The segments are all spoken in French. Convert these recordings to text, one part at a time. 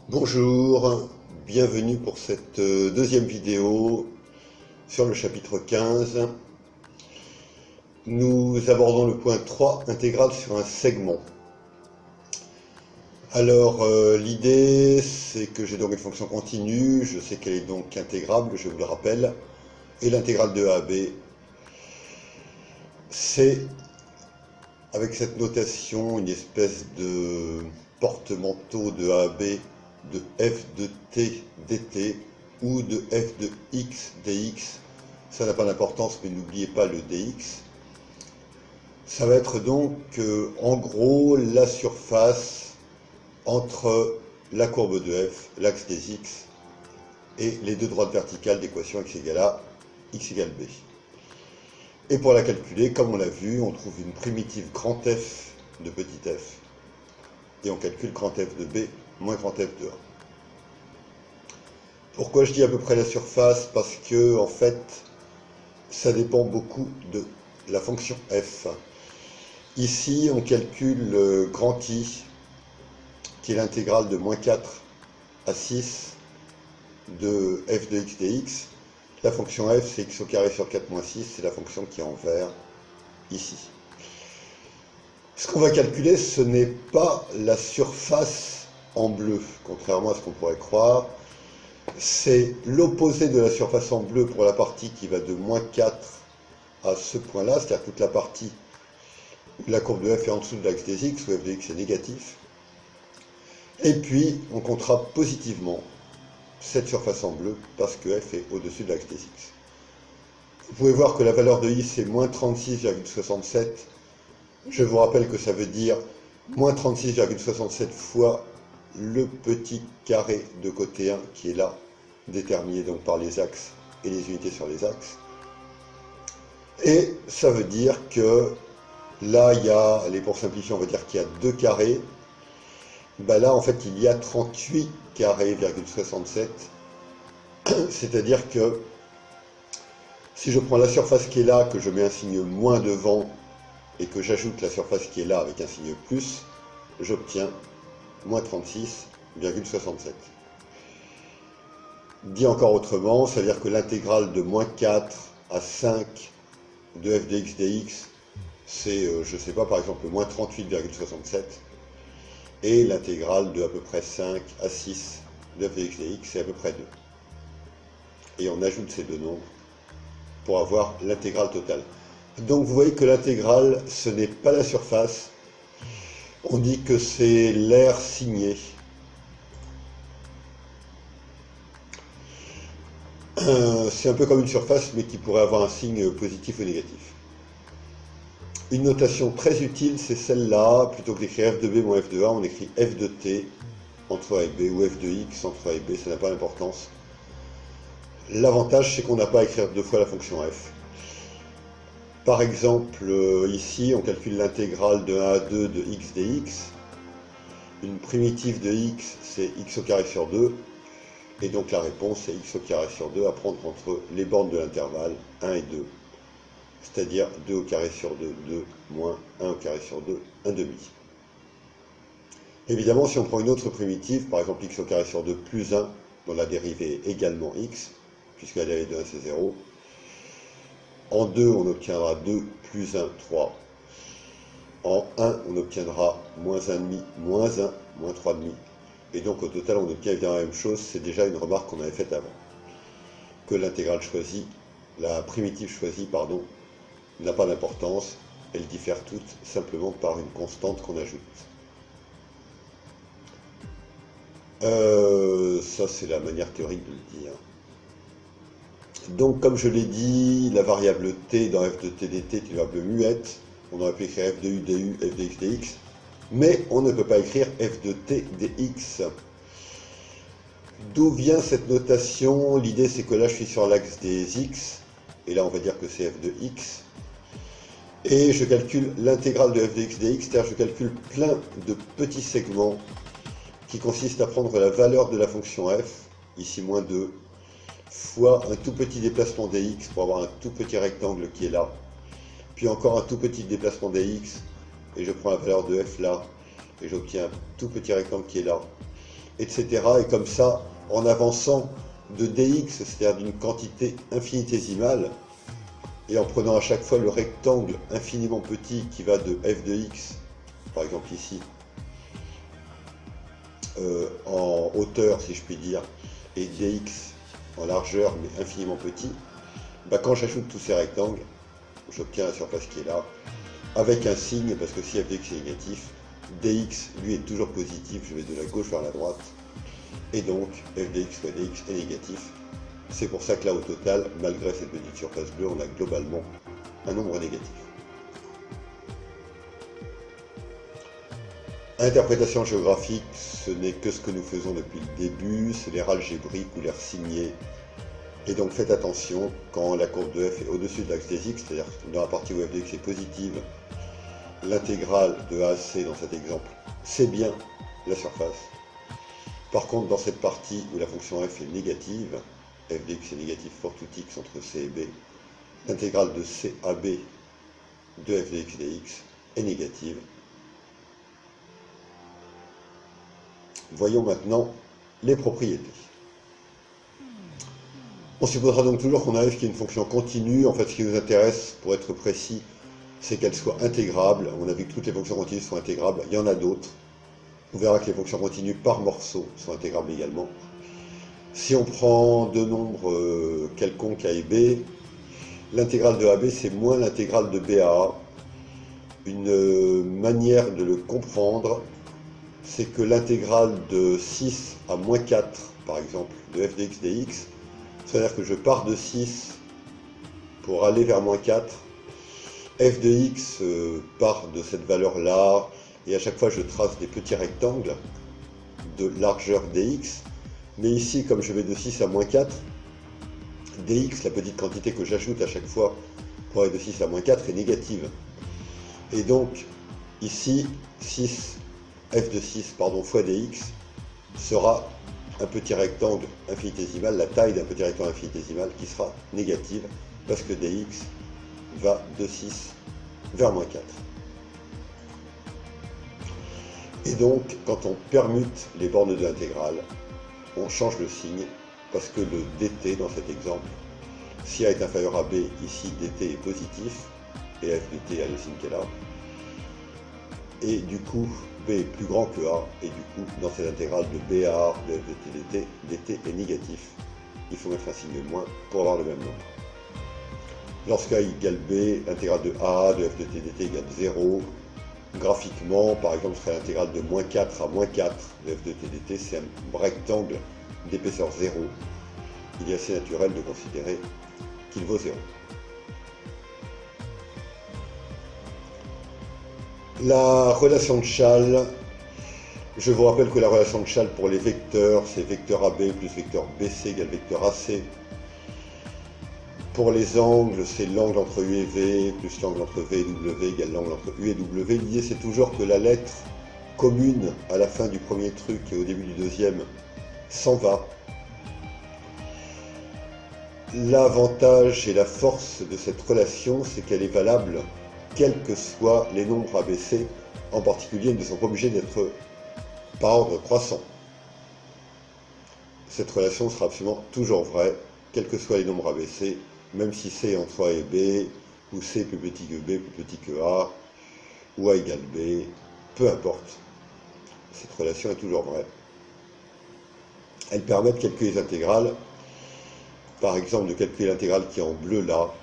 Bonjour, bienvenue pour cette deuxième vidéo sur le chapitre 15. Nous abordons le point 3, intégrale sur un segment. Alors l'idée c'est que j'ai donc une fonction continue, je sais qu'elle est donc intégrable, je vous le rappelle, et l'intégrale de a à b, c'est avec cette notation une espèce de porte-manteau de a à b de f de t dt ou de f de x dx. Ça n'a pas d'importance, mais n'oubliez pas le dx. Ça va être donc en gros la surface entre la courbe de f, l'axe des x, et les deux droites verticales d'équation x égale a, x égale b. Et pour la calculer, comme on l'a vu, on trouve une primitive grand F de petit f, et on calcule grand F de b moins grand F de a. Pourquoi je dis à peu près la surface? Parce que, en fait, ça dépend beaucoup de la fonction f. Ici, on calcule grand I, qui est l'intégrale de moins 4 à 6 de f de x dx. La fonction f, c'est x au carré sur 4 moins 6, c'est la fonction qui est en vert, ici. Ce qu'on va calculer, ce n'est pas la surface en bleu, contrairement à ce qu'on pourrait croire. C'est l'opposé de la surface en bleu pour la partie qui va de moins 4 à ce point-là, c'est-à-dire toute la partie où la courbe de f est en dessous de l'axe des x, où f de x est négatif. Et puis, on comptera positivement cette surface en bleu, parce que f est au-dessus de l'axe des x. Vous pouvez voir que la valeur de i, c'est moins 36,67. Je vous rappelle que ça veut dire moins 36,67 fois le petit carré de côté 1 qui est là, déterminé donc par les axes et les unités sur les axes. Et ça veut dire que là, il y a, allez, pour simplifier, on va dire qu'il y a 2 carrés. Ben là, en fait, il y a 38 carrés,67. C'est-à-dire que si je prends la surface qui est là, que je mets un signe moins devant, et que j'ajoute la surface qui est là avec un signe plus, j'obtiens moins 36,67. Dit encore autrement, ça veut dire que l'intégrale de moins 4 à 5 de f de x dx, c'est, je ne sais pas, par exemple, moins 38,67. Et l'intégrale de à peu près 5 à 6 de f de x dx, c'est à peu près 2. Et on ajoute ces deux nombres pour avoir l'intégrale totale. Donc vous voyez que l'intégrale, ce n'est pas la surface. On dit que c'est l'aire signé. C'est un peu comme une surface, mais qui pourrait avoir un signe positif ou négatif. Une notation très utile, c'est celle-là. Plutôt que d'écrire f de b moins f de a, on écrit f de t entre a et b, ou f de x entre a et b, ça n'a pas d'importance. L'avantage, c'est qu'on n'a pas à écrire deux fois la fonction f. Par exemple, ici, on calcule l'intégrale de 1 à 2 de x dx. Une primitive de x, c'est x au carré sur 2. Et donc la réponse, c'est x au carré sur 2 à prendre entre les bornes de l'intervalle 1 et 2. C'est-à-dire 2 au carré sur 2, 2, moins 1 au carré sur 2, 1 demi. Évidemment, si on prend une autre primitive, par exemple x au carré sur 2 plus 1, dont la dérivée est également x, puisque la dérivée de 1 c'est 0, en 2, on obtiendra 2 plus 1, 3. En 1, on obtiendra moins 1 demi, moins 1, moins 3 demi. Et donc au total, on obtient évidemment la même chose. C'est déjà une remarque qu'on avait faite avant. Que l'intégrale choisie, la primitive choisie, pardon, n'a pas d'importance. Elles diffèrent toutes simplement par une constante qu'on ajoute. Ça, c'est la manière théorique de le dire. Donc, comme je l'ai dit, la variable t dans f de t dt est une variable muette. On aurait pu écrire f de u du, f de x dx, mais on ne peut pas écrire f de t dx. D'où vient cette notation? L'idée, c'est que là, je suis sur l'axe des x, et là, on va dire que c'est f de x. Et je calcule l'intégrale de f de x dx, c'est-à-dire je calcule plein de petits segments qui consistent à prendre la valeur de la fonction f, ici moins 2, fois un tout petit déplacement dx pour avoir un tout petit rectangle qui est là, puis encore un tout petit déplacement dx, et je prends la valeur de f là, et j'obtiens un tout petit rectangle qui est là, etc. Et comme ça, en avançant de dx, c'est-à-dire d'une quantité infinitésimale, et en prenant à chaque fois le rectangle infiniment petit qui va de f de x, par exemple ici, en hauteur si je puis dire, et dx en largeur mais infiniment petit, bah quand j'ajoute tous ces rectangles, j'obtiens la surface qui est là, avec un signe, parce que si f de x est négatif, dx lui est toujours positif, je vais de la gauche vers la droite, et donc f de x fois dx est négatif. C'est pour ça que là au total, malgré cette petite surface bleue, on a globalement un nombre négatif. Interprétation géographique, ce n'est que ce que nous faisons depuis le début, c'est l'air algébrique ou l'air signé. Et donc faites attention, quand la courbe de f est au-dessus de l'axe des x, c'est-à-dire dans la partie où f de x est positive, l'intégrale de a à c dans cet exemple, c'est bien la surface. Par contre, dans cette partie où la fonction f est négative, f de x est négatif pour tout x entre c et b, l'intégrale de c à b de f de x dx est négative. Voyons maintenant les propriétés. On supposera donc toujours qu'on a f qui est une fonction continue. En fait, ce qui nous intéresse, pour être précis, c'est qu'elle soit intégrable. On a vu que toutes les fonctions continues sont intégrables. Il y en a d'autres. On verra que les fonctions continues par morceau sont intégrables également. Si on prend deux nombres quelconques a et b, l'intégrale de ab, c'est moins l'intégrale de b à a. Une manière de le comprendre, c'est que l'intégrale de 6 à moins 4, par exemple, de f de x dx, c'est-à-dire que je pars de 6 pour aller vers moins 4, f de x part de cette valeur-là, et à chaque fois je trace des petits rectangles de largeur dx, mais ici, comme je vais de 6 à moins 4, dx, la petite quantité que j'ajoute à chaque fois pour aller de 6 à moins 4, est négative. Et donc, ici, f de 6 fois dx sera un petit rectangle infinitésimal, la taille d'un petit rectangle infinitésimal qui sera négative parce que dx va de 6 vers moins 4. Et donc, quand on permute les bornes de l'intégrale, on change le signe parce que le dt dans cet exemple, si a est inférieur à b, ici dt est positif et f de t a le signe qui est là. Et du coup, b est plus grand que a, et du coup, dans cette intégrale de b à a de f de t dt est négatif. Il faut mettre un signe moins pour avoir le même nombre. Lorsque a égale b, l'intégrale de a de f de t dt égale 0. Graphiquement, par exemple, ce serait l'intégrale de moins 4 à moins 4 de f de t dt, c'est un rectangle d'épaisseur 0. Il est assez naturel de considérer qu'il vaut 0. La relation de Chasles, je vous rappelle que la relation de Chasles pour les vecteurs, c'est vecteur AB plus vecteur BC égale vecteur AC. Pour les angles, c'est l'angle entre U et V plus l'angle entre V et W égale l'angle entre U et W. L'idée, c'est toujours que la lettre commune à la fin du premier truc et au début du deuxième s'en va. L'avantage et la force de cette relation, c'est qu'elle est valable quels que soient les nombres ABC, en particulier, ils ne sont pas obligés d'être par ordre croissant. Cette relation sera absolument toujours vraie, quels que soient les nombres ABC, même si C est entre A et B, ou C est plus petit que B, plus petit que A, ou A égale B, peu importe. Cette relation est toujours vraie. Elle permet de calculer les intégrales, par exemple de calculer l'intégrale qui est en bleu là,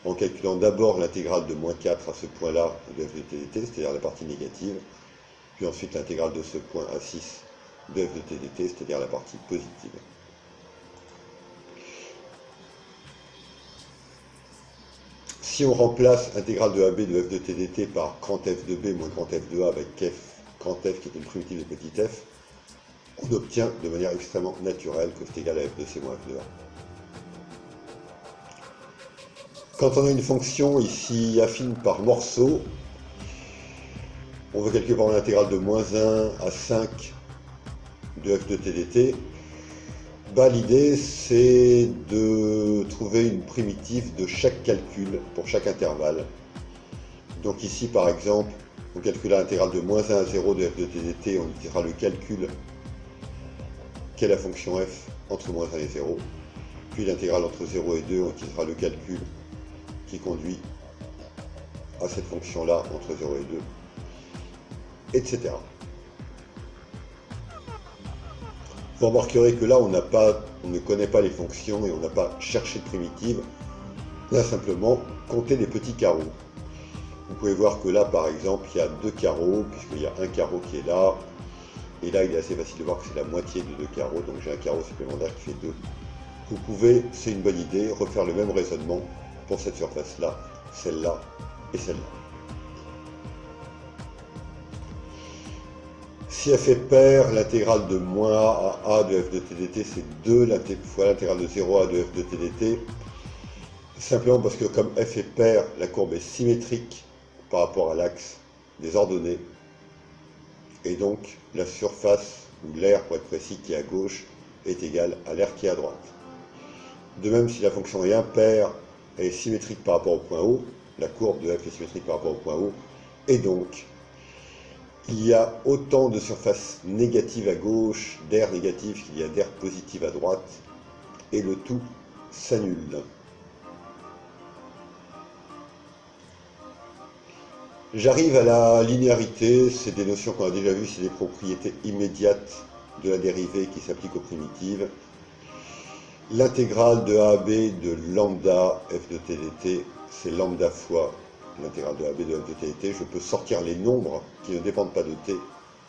en calculant d'abord l'intégrale de moins 4 à ce point-là de f de t dt, c'est-à-dire la partie négative, puis ensuite l'intégrale de ce point à 6 de f de t dt, c'est-à-dire la partie positive. Si on remplace intégrale de AB de f de t dt par grand f de b moins grand f de a avec grand f qui est une primitive de petit f, on obtient de manière extrêmement naturelle que c'est égal à f de c moins f de a. Quand on a une fonction ici affine par morceau, on veut calculer par l'intégrale de moins 1 à 5 de f de t dt, l'idée c'est de trouver une primitive de chaque calcul pour chaque intervalle. Donc ici par exemple, on calculera l'intégrale de moins 1 à 0 de f de t dt, on utilisera le calcul qu'est la fonction f entre moins 1 et 0. Puis l'intégrale entre 0 et 2, on utilisera le calcul qui conduit à cette fonction-là entre 0 et 2, etc. Vous remarquerez que là, on ne connaît pas les fonctions et on n'a pas cherché de primitive. On a simplement compté les petits carreaux. Vous pouvez voir que là, par exemple, il y a 2 carreaux, puisqu'il y a un carreau qui est là. Et là, il est assez facile de voir que c'est la moitié de 2 carreaux, donc j'ai un carreau supplémentaire qui fait 2. Vous pouvez, c'est une bonne idée, refaire le même raisonnement pour cette surface-là, celle-là et celle-là. Si f est paire, l'intégrale de moins a à a de f de t dt, c'est 2 fois l'intégrale de 0 à de f de t dt. Simplement parce que comme f est paire, la courbe est symétrique par rapport à l'axe des ordonnées. Et donc, la surface, ou l'aire pour être précis, qui est à gauche, est égale à l'aire qui est à droite. De même, si la fonction est impaire, elle est symétrique par rapport au point O, la courbe de f est symétrique par rapport au point O, et donc, il y a autant de surfaces négatives à gauche, d'aires négatives qu'il y a d'aires positives à droite, et le tout s'annule. J'arrive à la linéarité, c'est des notions qu'on a déjà vues, c'est des propriétés immédiates de la dérivée qui s'appliquent aux primitives. L'intégrale de a à b de lambda f de t dt, c'est lambda fois l'intégrale de a b de f de t dt. Je peux sortir les nombres qui ne dépendent pas de t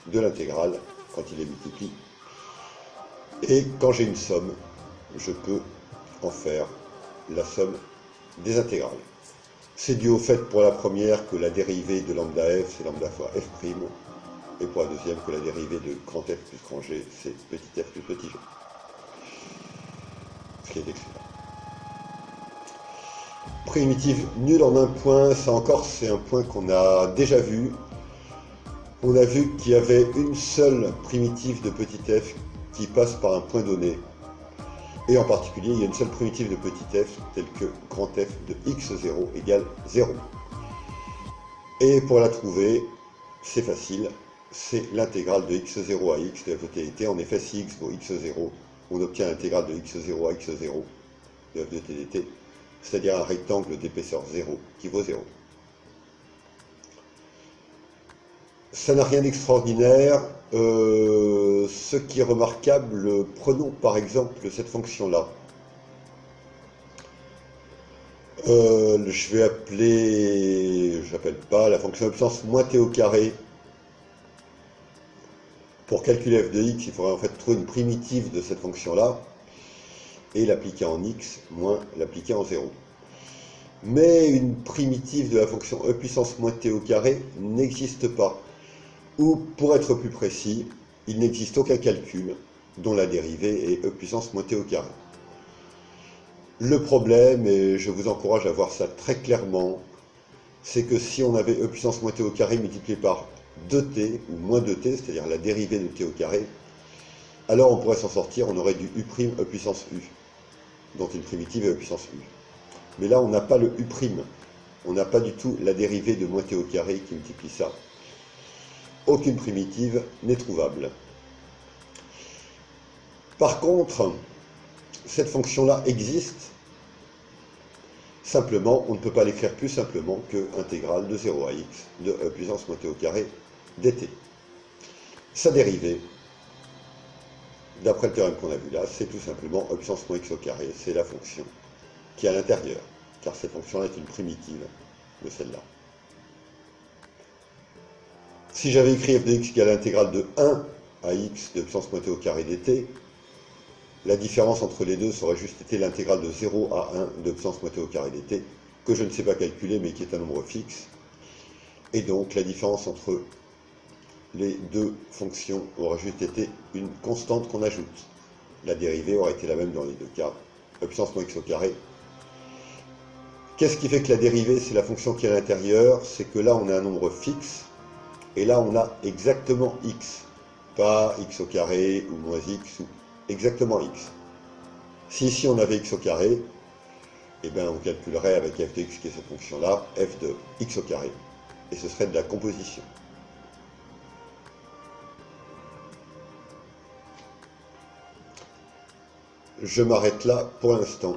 de l'intégrale quand il les multiplie. Et quand j'ai une somme, je peux en faire la somme des intégrales. C'est dû au fait pour la première que la dérivée de lambda f, c'est lambda fois f', et pour la deuxième que la dérivée de grand F plus grand G, c'est petit f plus petit g. Ce qui est écrit là. Primitive nulle en un point, ça encore c'est un point qu'on a déjà vu. On a vu qu'il y avait une seule primitive de petit f qui passe par un point donné. Et en particulier, il y a une seule primitive de petit f, telle que grand F de x0 égale 0. Et pour la trouver, c'est facile, c'est l'intégrale de x0 à x de f de t dt. En effet, si x vaut x0, on obtient l'intégrale de x0 à x0 de f de t dt, c'est-à-dire un rectangle d'épaisseur 0 qui vaut 0. Ça n'a rien d'extraordinaire. Ce qui est remarquable, prenons par exemple cette fonction-là. Je vais appeler, je n'appelle pas, la fonction de puissance moins t au carré. Pour calculer f de x, il faudrait en fait trouver une primitive de cette fonction-là et l'appliquer en x moins l'appliquer en 0. Mais une primitive de la fonction e puissance moins t au carré n'existe pas. Ou, pour être plus précis, il n'existe aucun calcul dont la dérivée est e puissance moins t au carré. Le problème, et je vous encourage à voir ça très clairement, c'est que si on avait e puissance moins t au carré multiplié par 2t, ou moins 2t, c'est-à-dire la dérivée de t au carré, alors on pourrait s'en sortir, on aurait du u' e puissance u, dont une primitive est e puissance u. Mais là, on n'a pas le u', on n'a pas du tout la dérivée de moins t au carré qui multiplie ça. Aucune primitive n'est trouvable. Par contre, cette fonction-là existe, simplement, on ne peut pas l'écrire plus simplement que intégrale de 0 à x de e puissance moins t au carré dt. Sa dérivée, d'après le théorème qu'on a vu là, c'est tout simplement e puissance moins x au carré, c'est la fonction qui est à l'intérieur, car cette fonction-là est une primitive de celle-là. Si j'avais écrit f de x égale l'intégrale de 1 à x de puissance moins t au carré dt, la différence entre les deux aurait juste été l'intégrale de 0 à 1 de puissance moins t au carré dt, que je ne sais pas calculer mais qui est un nombre fixe. Et donc la différence entre les deux fonctions aurait juste été une constante qu'on ajoute. La dérivée aurait été la même dans les deux cas, e puissance moins x au carré. Qu'est-ce qui fait que la dérivée c'est la fonction qui est à l'intérieur? C'est que là on a un nombre fixe, et là on a exactement x, pas x au carré ou moins x, ou exactement x. Si ici on avait x au carré, eh bien on calculerait avec f de x qui est cette fonction-là, f de x au carré, et ce serait de la composition. je m'arrête là pour l'instant.